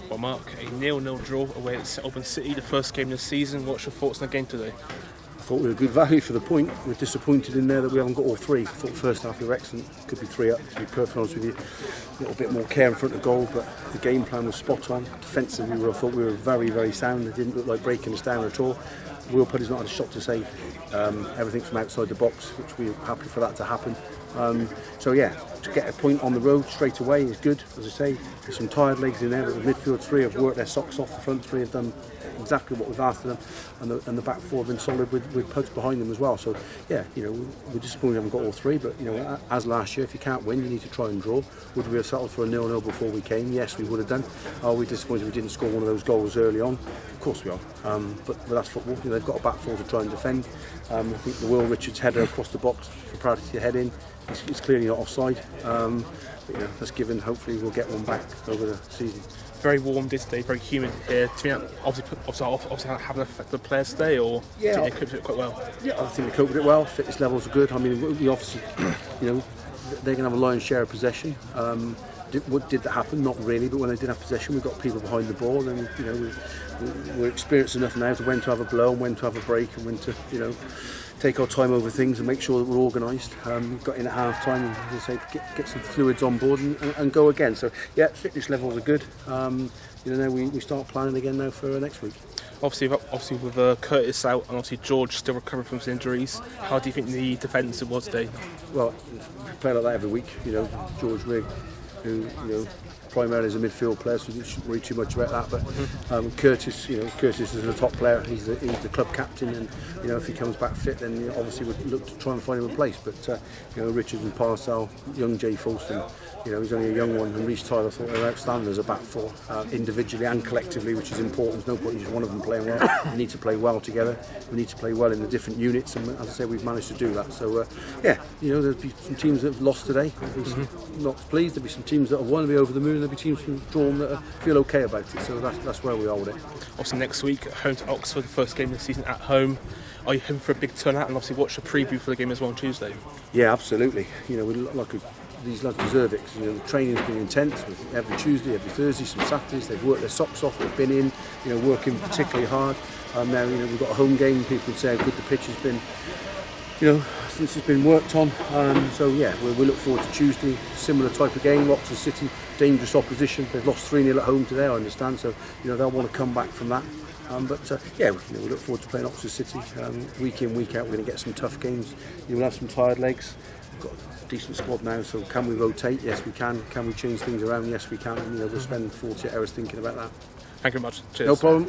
Well, Mark, a 0-0 draw away at Albans City, the first game of the season. What's your thoughts on the game today? I thought we were good value for the point. We're disappointed in there that we haven't got all three. I thought the first half we were excellent. Could be 3 up, to be perfectly honest with you. A little bit more care in front of goal, but the game plan was spot on. Defensively, I thought we were very, very sound. It didn't look like breaking us down at all. Will Putty's not had a shot to save. Everything from outside the box, which we're happy for that to happen. So yeah, to get a point on the road straight away is good. As I say, there's some tired legs in there, but the midfield three have worked their socks off. The front three have done exactly what we've asked of them, and the back four have been solid with Puds behind them as well. So yeah, we're disappointed we haven't got all three, but as last year, if you can't win, you need to try and draw. Would we have settled for a 0-0 before we came? Yes, we would have done. Are we disappointed we didn't score one of those goals early on? Of course we are, but that's football. They've got a back four to try and defend. I think the Will Richards header across the box for Prouty to head in, it's clearly not offside. But that's given. Hopefully we'll get one back over the season. Very warm day today, very humid here. Do you think obviously have an effect on the players today, or do you think they coped with it quite well? Yeah, I think they coped with it well. Fitness levels are good. I mean, we obviously, they're going to have a lion's share of possession. Did that happen? Not really, but when they did have possession, we got people behind the ball, and we're experienced enough now to when to have a blow and when to have a break and when to take our time over things and make sure that we're organised. Got in at half time and, as I say, get some fluids on board and go again. So yeah, fitness levels are good. Now we start planning again now for next week. Obviously with Curtis out and obviously George still recovering from his injuries, how do you think the defence was today? Well, we play like that every week. George Rigg, who primarily is a midfield player, so you shouldn't worry too much about that. But Curtis is a top player. He's the club captain, and if he comes back fit, then obviously we'd look to try and find him a place. But Richards and Parcell, young Jay Folston, he's only a young one, and Reece Tyler, I thought they were outstanding as a back four, individually and collectively, which is important. There's no point in just one of them playing well. We need to play well together. We need to play well in the different units, and as I say, we've managed to do that. So there'll be some teams that have lost today. There'll be some not pleased. There'll be some teams that have won, be over the moon. There'll be teams who've drawn that feel okay about it. So that's where we are with it. Obviously next week, home to Oxford, the first game of the season at home. Are you hoping for a big turnout, and obviously watch a preview for the game as well on Tuesday? Yeah, absolutely. These lads deserve it. The training's been intense every Tuesday, every Thursday, some Saturdays. They've worked their socks off. They've been in, working particularly hard. Now, we've got a home game. People would say how good the pitch has been, since it's been worked on. We look forward to Tuesday. Similar type of game. Oxford City, dangerous opposition. They've lost 3-0 at home today, I understand. So, they'll want to come back from that. We look forward to playing Oxford City week in, week out. We're going to get some tough games. We'll have some tired legs. We've got a decent squad now, so can we rotate? Yes, we can. Can we change things around? Yes, we can. And, we'll spend 48 hours thinking about that. Thank you very much. Cheers. No problem.